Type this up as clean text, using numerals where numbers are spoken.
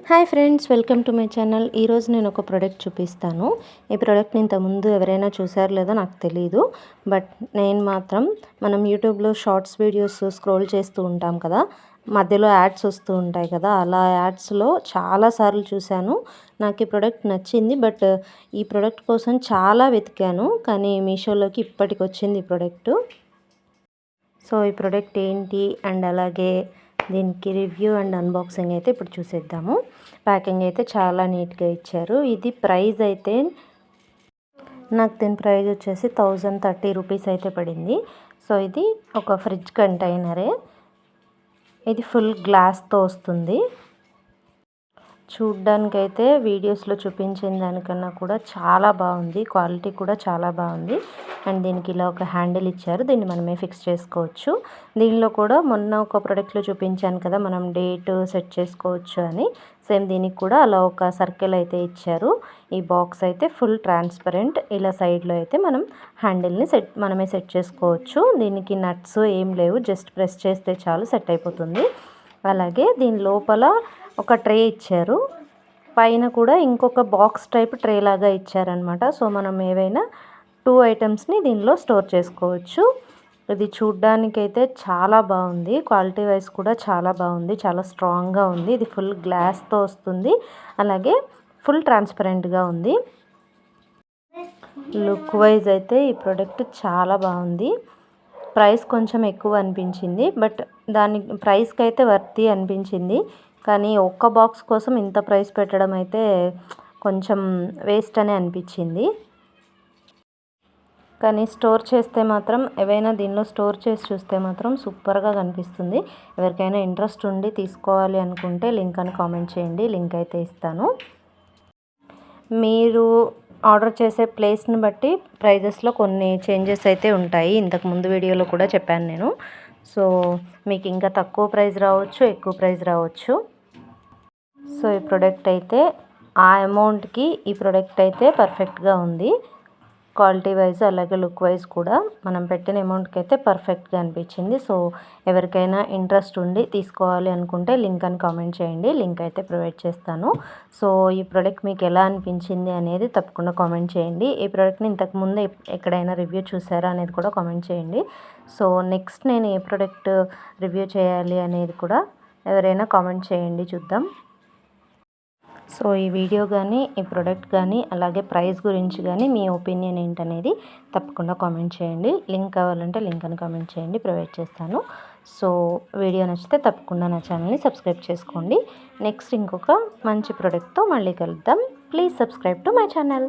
Hi friends, welcome to my channel. ఈరోజు నేను ఒక ప్రోడక్ట్ చూపిస్తాను. ఈ ప్రోడక్ట్ని ఇంతకుముందు ఎవరైనా చూసారో లేదో నాకు తెలీదు. బట్ నేను మాత్రం మనం యూట్యూబ్లో షార్ట్స్ వీడియోస్ స్క్రోల్ చేస్తూ ఉంటాం కదా, మధ్యలో యాడ్స్ వస్తూ ఉంటాయి కదా, అలా యాడ్స్లో చాలాసార్లు చూశాను. నాకు ఈ ప్రోడక్ట్ నచ్చింది. బట్ ఈ ప్రోడక్ట్ కోసం చాలా వెతికాను, కానీ మీషోలోకి ఇప్పటికి వచ్చింది ఈ ప్రోడక్టు. సో ఈ ప్రోడక్ట్ ఏంటి అండ్ అలాగే దీనికి రివ్యూ అండ్ అన్బాక్సింగ్ అయితే ఇప్పుడు చూసేద్దాము. ప్యాకింగ్ అయితే చాలా నీట్గా ఇచ్చారు. ఇది ప్రైస్ అయితే నాకు దీని ప్రైస్ వచ్చేసి 1030 రూపీస్ అయితే పడింది. సో ఇది ఒక ఫ్రిడ్జ్ కంటైనరే. ఇది ఫుల్ గ్లాస్తో వస్తుంది. చూడ్డానికైతే వీడియోస్లో చూపించిన దానికన్నా కూడా చాలా బాగుంది. క్వాలిటీ కూడా చాలా బాగుంది. అండ్ దీనికి ఇలా ఒక హ్యాండిల్ ఇచ్చారు, దీన్ని మనమే ఫిక్స్ చేసుకోవచ్చు. దీనిలో కూడా మొన్న ఒక ప్రోడక్ట్లో చూపించాను కదా, మనం డేట్ సెట్ చేసుకోవచ్చు అని, సేమ్ దీనికి కూడా అలా ఒక సర్కిల్ అయితే ఇచ్చారు. ఈ బాక్స్ అయితే ఫుల్ ట్రాన్స్పరెంట్. ఇలా సైడ్లో అయితే మనం హ్యాండిల్ని మనమే సెట్ చేసుకోవచ్చు. దీనికి నట్స్ ఏం లేవు, జస్ట్ ప్రెస్ చేస్తే చాలు సెట్ అయిపోతుంది. అలాగే దీని లోపల ఒక ట్రే ఇచ్చారు, పైన కూడా ఇంకొక బాక్స్ టైప్ ట్రే లాగా ఇచ్చారనమాట. సో మనం ఏవైనా 2 ఐటమ్స్ని దీనిలో స్టోర్ చేసుకోవచ్చు. ఇది చూడ్డానికైతే చాలా బాగుంది. క్వాలిటీ వైజ్ కూడా చాలా బాగుంది, చాలా స్ట్రాంగ్గా ఉంది. ఇది ఫుల్ గ్లాస్తో వస్తుంది, అలాగే ఫుల్ ట్రాన్స్పరెంట్గా ఉంది. లుక్ వైజ్ అయితే ఈ ప్రోడక్ట్ చాలా బాగుంది. ప్రైస్ కొంచెం ఎక్కువ అనిపించింది, బట్ దాని ప్రైస్కి అయితే వర్తీ అనిపించింది. కానీ ఒక్క బాక్స్ కోసం ఇంత ప్రైస్ పెట్టడం అయితే కొంచెం వేస్ట్ అని అనిపించింది. కానీ స్టోర్ చేస్తే మాత్రం, ఏవైనా దీనిలో స్టోర్ చేసి చూస్తే మాత్రం సూపర్గా కనిపిస్తుంది. ఎవరికైనా ఇంట్రెస్ట్ ఉండి తీసుకోవాలి అనుకుంటే లింక్ అని కామెంట్ చేయండి, లింక్ అయితే ఇస్తాను. మీరు ఆర్డర్ చేసే ప్లేస్ని బట్టి ప్రైజెస్లో కొన్ని చేంజెస్ అయితే ఉంటాయి. ఇంతకుముందు వీడియోలో కూడా చెప్పాను నేను. సో మీకు ఇంకా తక్కువ ప్రైస్ రావచ్చు, ఎక్కువ ప్రైస్ రావచ్చు. సో ఈ ప్రోడక్ట్ అయితే ఆ అమౌంట్కి ఈ ప్రోడక్ట్ అయితే పర్ఫెక్ట్గా ఉంది. క్వాలిటీ వైజ్ అలాగే లుక్ వైజ్ కూడా మనం పెట్టిన అమౌంట్కి అయితే పర్ఫెక్ట్గా అనిపించింది. సో ఎవరికైనా ఇంట్రెస్ట్ ఉండి తీసుకోవాలి అనుకుంటే లింక్ అని కామెంట్ చేయండి, లింక్ అయితే ప్రొవైడ్ చేస్తాను. సో ఈ ప్రోడక్ట్ మీకు ఎలా అనిపించింది అనేది తప్పకుండా కామెంట్ చేయండి. ఈ ప్రోడక్ట్ని ఇంతకుముందు ఎక్కడైనా రివ్యూ చూసారా అనేది కూడా కామెంట్ చేయండి. సో నెక్స్ట్ నేను ఏ ప్రోడక్ట్ రివ్యూ చేయాలి అనేది కూడా ఎవరైనా కామెంట్ చేయండి, చూద్దాం. సో ఈ వీడియో కానీ, ఈ ప్రోడక్ట్ కానీ, అలాగే ప్రైస్ గురించి కానీ మీ ఒపీనియన్ ఏంటనేది తప్పకుండా కామెంట్ చేయండి. లింక్ కావాలంటే లింక్ అని కామెంట్ చేయండి, ప్రొవైడ్ చేస్తాను. సో వీడియో నచ్చితే తప్పకుండా నా ఛానల్ని సబ్స్క్రైబ్ చేసుకోండి. నెక్స్ట్ ఇంకొక మంచి ప్రోడక్ట్తో మళ్ళీ కలుద్దాం. Please subscribe to my channel.